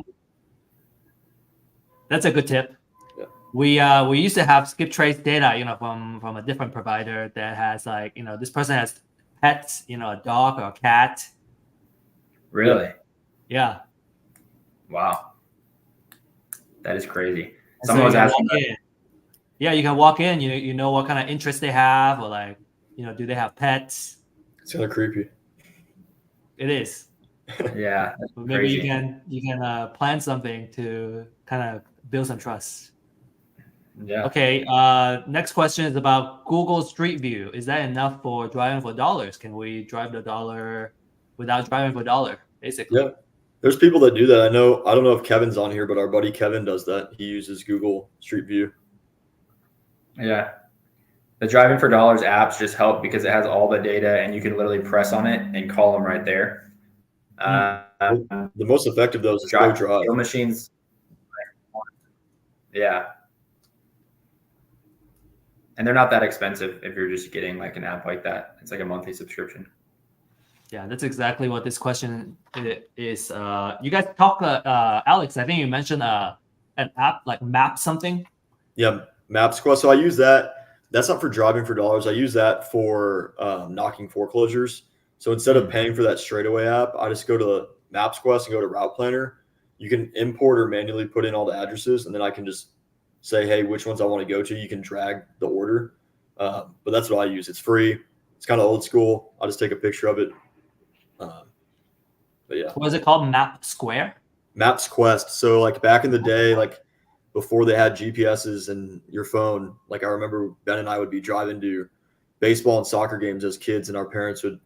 That's a good tip. Yeah. We used to have skip trace data, from a different provider that has, like, this person has pets, a dog or a cat. Really? Yeah. Wow. That is crazy. And Someone was asking. Yeah, you can walk in. You know what kind of interest they have, or, like, do they have pets? It's kind of creepy. It is. Yeah. Maybe crazy. you can plan something to kind of build some trust. Yeah. Okay. Next question is about Google Street View. Is that enough for driving for dollars? Can we drive the dollar without driving for dollar, basically? Yeah. There's people that do that. I don't know if Kevin's on here, but our buddy Kevin does that. He uses Google Street View. Yeah. The driving for dollars apps just help because it has all the data and you can literally press on it and call them right there. The most effective, though, is Go Drive. Machines. Yeah. And they're not that expensive if you're just getting, like, an app like that. It's like a monthly subscription. Yeah, that's exactly what this question is. You guys talk, Alex, I think you mentioned an app like Map something. Yeah, MapsQuest. So I use that. That's not for driving for dollars. I use that for knocking foreclosures. So instead of paying for that straightaway app, I just go to MapsQuest and go to Route Planner. You can import or manually put in all the addresses, and then I can just say, hey, which ones I want to go to. You can drag the order. But that's what I use. It's free. It's kind of old school. I'll just take a picture of it. But yeah. What is it called? Map Square? MapsQuest. So, like, back in the day, like before they had GPSs and your phone, like, I remember Ben and I would be driving to baseball and soccer games as kids, and our parents would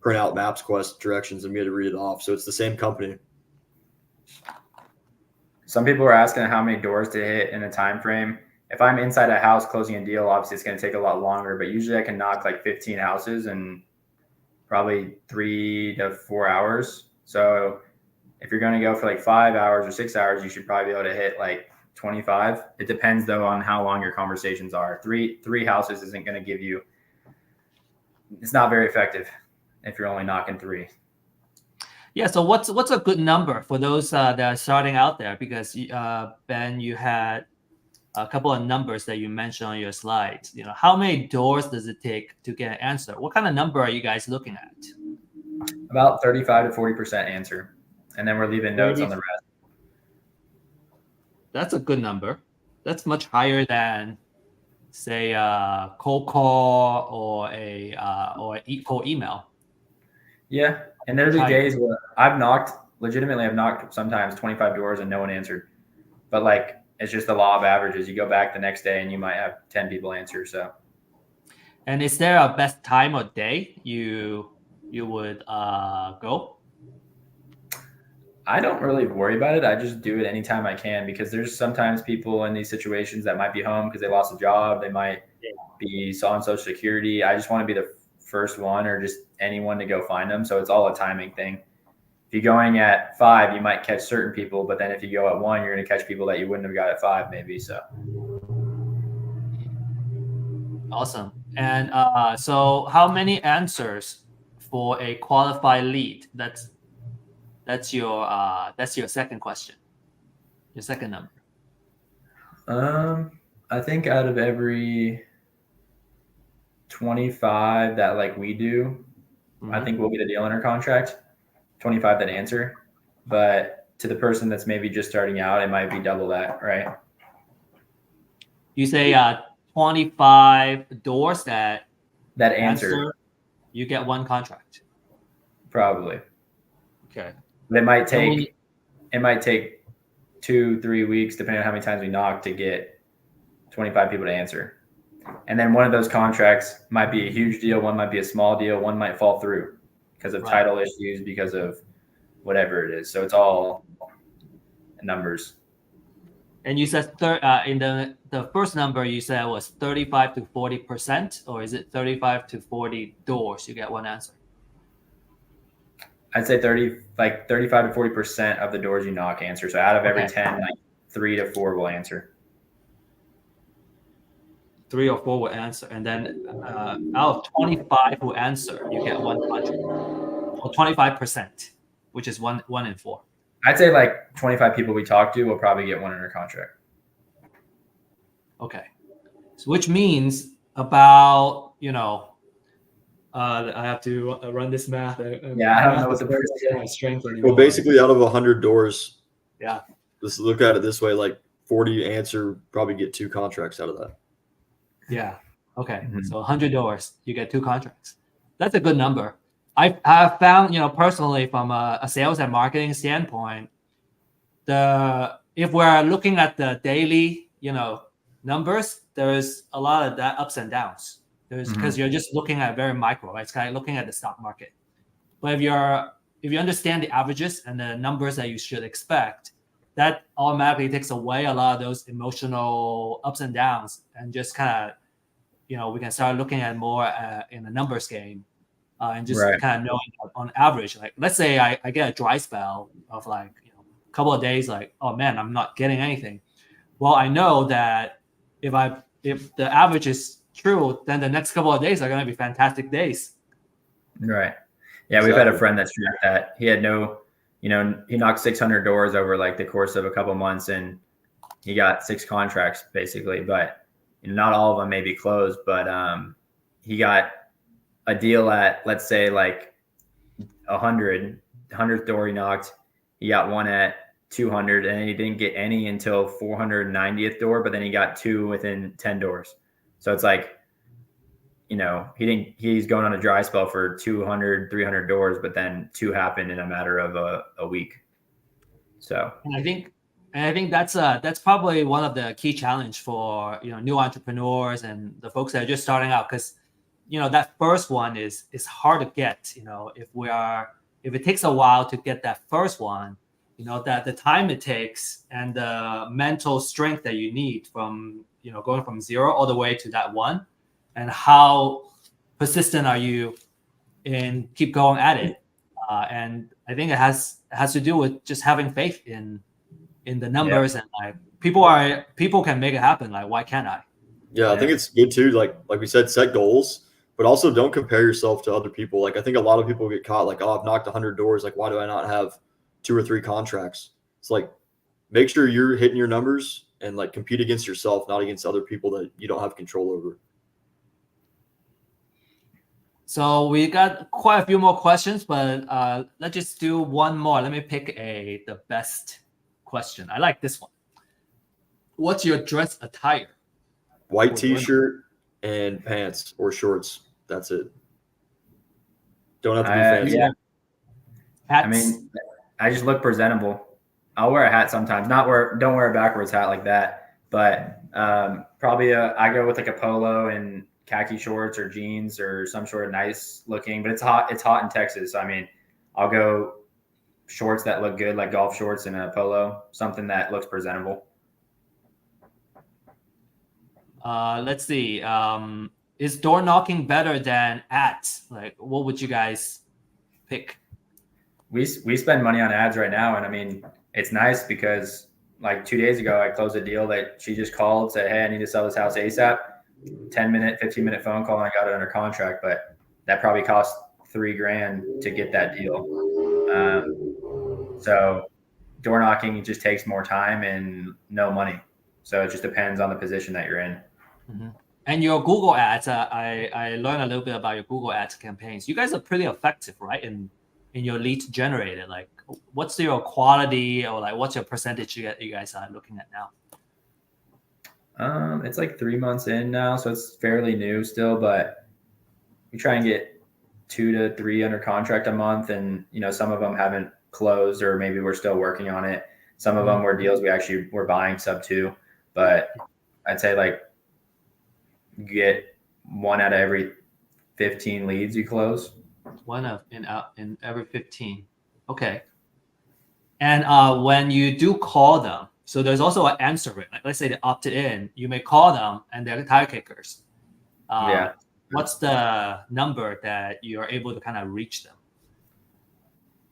print out MapsQuest directions and we had to read it off. So it's the same company. Some people are asking how many doors to hit in a time frame. If I'm inside a house closing a deal, obviously it's going to take a lot longer, but usually I can knock like 15 houses in probably 3 to 4 hours. So if you're going to go for like 5 hours or 6 hours, you should probably be able to hit like 25. It depends, though, on how long your conversations are. Three houses isn't going to give you, it's not very effective if you're only knocking 3. Yeah. So what's a good number for those that are starting out there? Because Ben, you had a couple of numbers that you mentioned on your slides. How many doors does it take to get an answer? What kind of number are you guys looking at? About 35 to 40% answer, and then we're leaving notes on the rest. That's a good number. That's much higher than, say, a cold call or a cold email. Yeah, and there'll be days where I've knocked sometimes 25 doors and no one answered. But, like, it's just the law of averages. You go back the next day and you might have 10 people answer. So. And is there a best time of day you you would go? I don't really worry about it. I just do it anytime I can because there's sometimes people in these situations that might be home because they lost a job. They might be on Social Security. I just want to be the first one or just anyone to go find them. So it's all a timing thing. If you're going at 5, you might catch certain people, but then if you go at 1, you're going to catch people that you wouldn't have got at 5 maybe. So Awesome. And so how many answers for a qualified lead? That's your second question. Your second number. I think out of every 25 that like we do, I think we'll get a deal under contract. 25 that answer, but to the person that's maybe just starting out, it might be double that, right? You say 25 doors that answer, you get 1 contract. Probably. Okay. It might take 2-3 weeks, depending on how many times we knock, to get 25 people to answer. And then one of those contracts might be a huge deal, one might be a small deal, one might fall through because of title issues, because of whatever it is. So it's all numbers. And you said in the first number you said was 35 to 40%, or is it 35 to 40 doors you get 1 answer? I'd say 35 to 40% of the doors you knock answer. So out of every 10, like 3 to 4 will answer. 3 or 4 will answer, and then out of 25 who answer, you get 1 contract, or 25%, which is 1 in 4. I'd say like 25 people we talk to will probably get 1 under contract. Okay, so which means about I have to run this math. I don't know what the strength anymore. Well, basically, out of 100 doors, let's look at it this way: like 40 answer, probably get 2 contracts out of that. Yeah. Okay. So 100 doors, you get 2 contracts. That's a good number. I have found, personally, from a sales and marketing standpoint, if we're looking at the daily, numbers, there's a lot of that ups and downs. Because you're just looking at very micro, right? It's kind of looking at the stock market. But if you understand the averages and the numbers that you should expect, that automatically takes away a lot of those emotional ups and downs, and just kind of, we can start looking at more in a numbers game, and just kind of knowing on average, like let's say I get a dry spell of like a couple of days, like, oh man, I'm not getting anything. Well, I know that if the average is true, then the next couple of days are going to be fantastic days. Right. Yeah, we've had a friend that's tracked that. He had he knocked 600 doors over like the course of a couple months, and he got 6 contracts basically, but not all of them may be closed, but he got a deal at, let's say, like 100th door he knocked. He got 1 at 200, and he didn't get any until 490th door, but then he got 2 within 10 doors. So it's like, he's going on a dry spell for 200, 300 doors, but then 2 happened in a matter of a week. So and I think that's probably one of the key challenge for new entrepreneurs and the folks that are just starting out, because that first one is hard to get. If it takes a while to get that first one, that the time it takes and the mental strength that you need from going from 0 all the way to that 1, and how persistent are you in keep going at it, and I think it has to do with just having faith in the numbers, and like people can make it happen. Like, why can't I? Yeah, I think it's good too. Like we said, set goals, but also don't compare yourself to other people. Like, I think a lot of people get caught like, oh, I've knocked 100 doors. Like, why do I not have 2 or 3 contracts? It's like, make sure you're hitting your numbers and like compete against yourself, not against other people that you don't have control over. So we got quite a few more questions, but let's just do one more. Let me pick the best question. I like this one. What's your dress attire? White T-shirt and pants or shorts. That's it. Don't have to be fancy. Yeah. Hats? I mean, I just look presentable. I'll wear a hat sometimes. Don't wear a backwards hat like that. But probably I go with like a polo and khaki shorts or jeans or some sort of nice looking, but it's hot in Texas. So, I mean, I'll go shorts that look good, like golf shorts and a polo, something that looks presentable. Let's see. Is door knocking better than ads? Like, what would you guys pick? We spend money on ads right now, and I mean, it's nice because like 2 days ago, I closed a deal that she just called, said, "Hey, I need to sell this house ASAP." 10-minute, 15-minute phone call, and I got it under contract. But that probably cost $3,000 to get that deal. So door knocking just takes more time and no money. So it just depends on the position that you're in. Mm-hmm. And your Google ads, I learned a little bit about your Google ads campaigns. You guys are pretty effective, right? In your leads generated, like what's your quality, or like what's your percentage you guys are looking at now? It's like 3 months in now, so it's fairly new still, but we try and get 2 to 3 under contract a month. And, some of them haven't closed, or maybe we're still working on it. Some of them were deals we're buying sub 2, but I'd say like you get 1 out of every 15 leads you close. 1 in every 15. Okay. And when you do call them, so there's also an answer rate. Like let's say they opted in, you may call them and they're tire kickers. Yeah. What's the number that you're able to kind of reach them?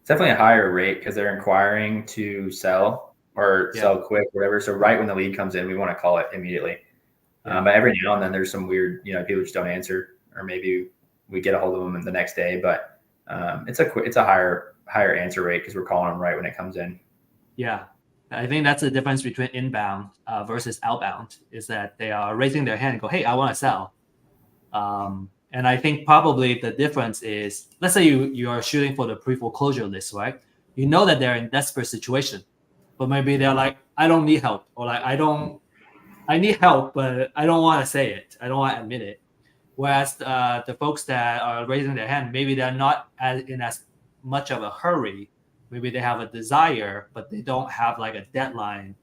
It's definitely a higher rate because they're inquiring to sell or sell quick, whatever. So right when the lead comes in, we want to call it immediately. But every now and then there's some weird, people just don't answer, or maybe we get a hold of them the next day. But it's a higher answer rate because we're calling them right when it comes in. Yeah, I think that's the difference between inbound versus outbound, is that they are raising their hand and go, "Hey, I want to sell." And I think probably the difference is, let's say you are shooting for the pre-foreclosure list, right? You know that they're in desperate situation, but maybe they're like, "I don't need help," or like, I need help, but I don't want to say it. I don't want to admit it. Whereas the folks that are raising their hand, maybe they're not in as much of a hurry. Maybe they have a desire, but they don't have like a deadline,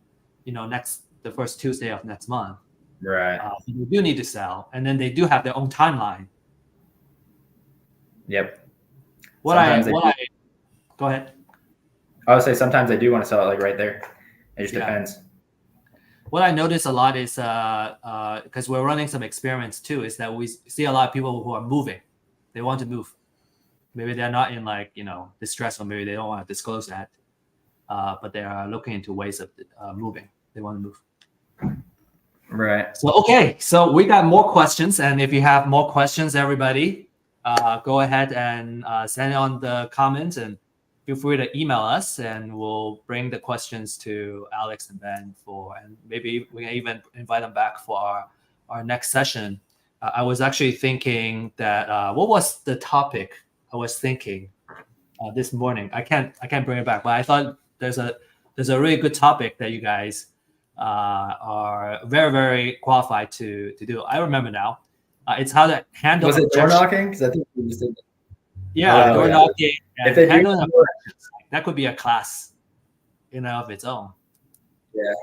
the first Tuesday of next month. Right. They do need to sell, and then they do have their own timeline. Yep. Go ahead. I would say sometimes they do want to sell it like right there. It just depends. What I notice a lot is because we're running some experiments too, is that we see a lot of people who are moving. They want to move. Maybe they're not in distress, or maybe they don't want to disclose that. But they are looking into ways of moving. They want to move. Right. So we got more questions, and if you have more questions, everybody, go ahead and send it on the comments, and feel free to email us, and we'll bring the questions to Alex and Ben and maybe we can even invite them back for our next session. I was actually thinking that what was the topic I was thinking this morning? I can't bring it back, but I thought there's a really good topic that you guys are very, very qualified to do. I remember now. It's how to handle. Was it door knocking? Because I think we just did. Yeah, door knocking. If they do, that could be a class in and of its own. Yeah.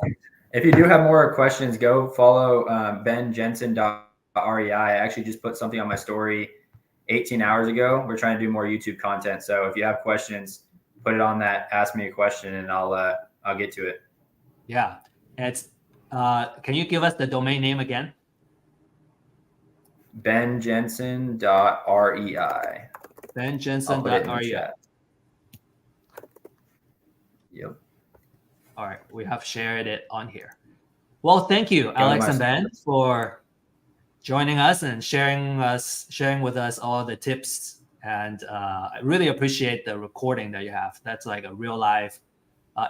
If you do have more questions, go follow benjensen.rei. I actually just put something on my story 18 hours ago. We're trying to do more YouTube content. So if you have questions, put it on that. Ask me a question, and I'll get to it. Yeah. It's can you give us the domain name again? benjensen.rei. benjensen.rei. Yep. All right, we have shared it on here. Well, thank you, Alex and Ben, for joining us and sharing with us all the tips. And I really appreciate the recording that you have. That's like a real life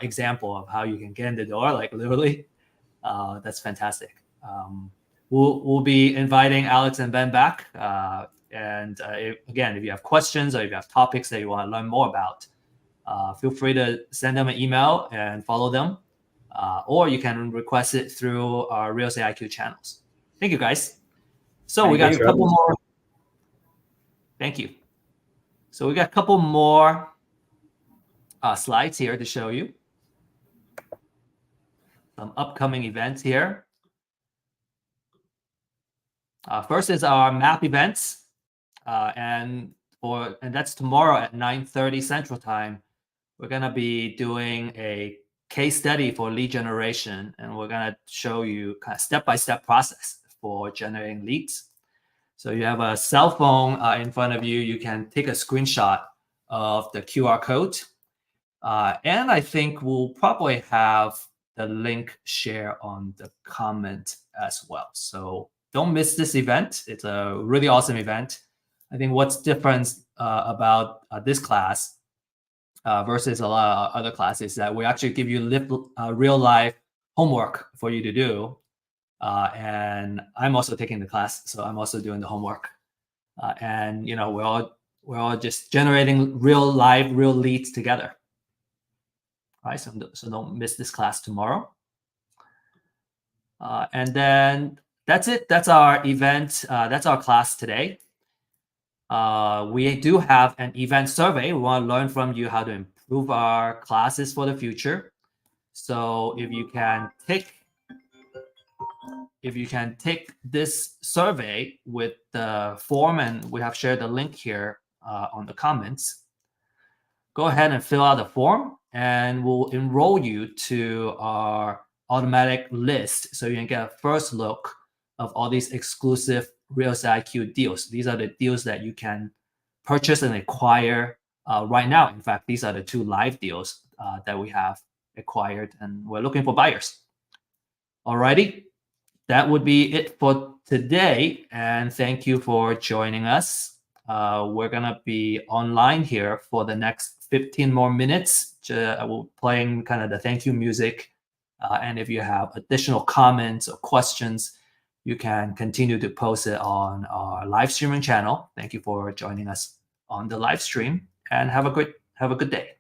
example of how you can get in the door, like literally. That's fantastic. We'll be inviting Alex and Ben back. If you have questions or if you have topics that you want to learn more about, feel free to send them an email and follow them. Or you can request it through our Real Estate IQ channels. Thank you, guys. So we got a couple more. Thank you. So we got a couple more slides here to show you. Some upcoming events here. First is our map events, and that's tomorrow at 9:30 Central Time. We're gonna be doing a case study for lead generation, and we're gonna show you kind of step-by-step process for generating leads. So you have a cell phone in front of you. You can take a screenshot of the QR code, and I think we'll probably have the link share on the comment as well. So don't miss this event. It's a really awesome event. I think what's different about this class versus a lot of other classes is that we actually give you real life homework for you to do. And I'm also taking the class, so I'm also doing the homework. And we're all just generating real leads together. All right, so don't miss this class tomorrow. And then that's it. That's our event. That's our class today. We do have an event survey. We want to learn from you how to improve our classes for the future. So if you can take this survey with the form, and we have shared the link here on the comments, go ahead and fill out the form, and we'll enroll you to our automatic list so you can get a first look of all these exclusive Real Estate IQ deals. These are the deals that you can purchase and acquire right now. In fact, these are the 2 live deals that we have acquired, and we're looking for buyers. Alrighty, that would be it for today, and thank you for joining us. We're gonna be online here for the next 15 more minutes. We're playing kind of the thank you music, and if you have additional comments or questions, you can continue to post it on our live streaming channel. Thank you for joining us on the live stream, and have a good day.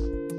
you.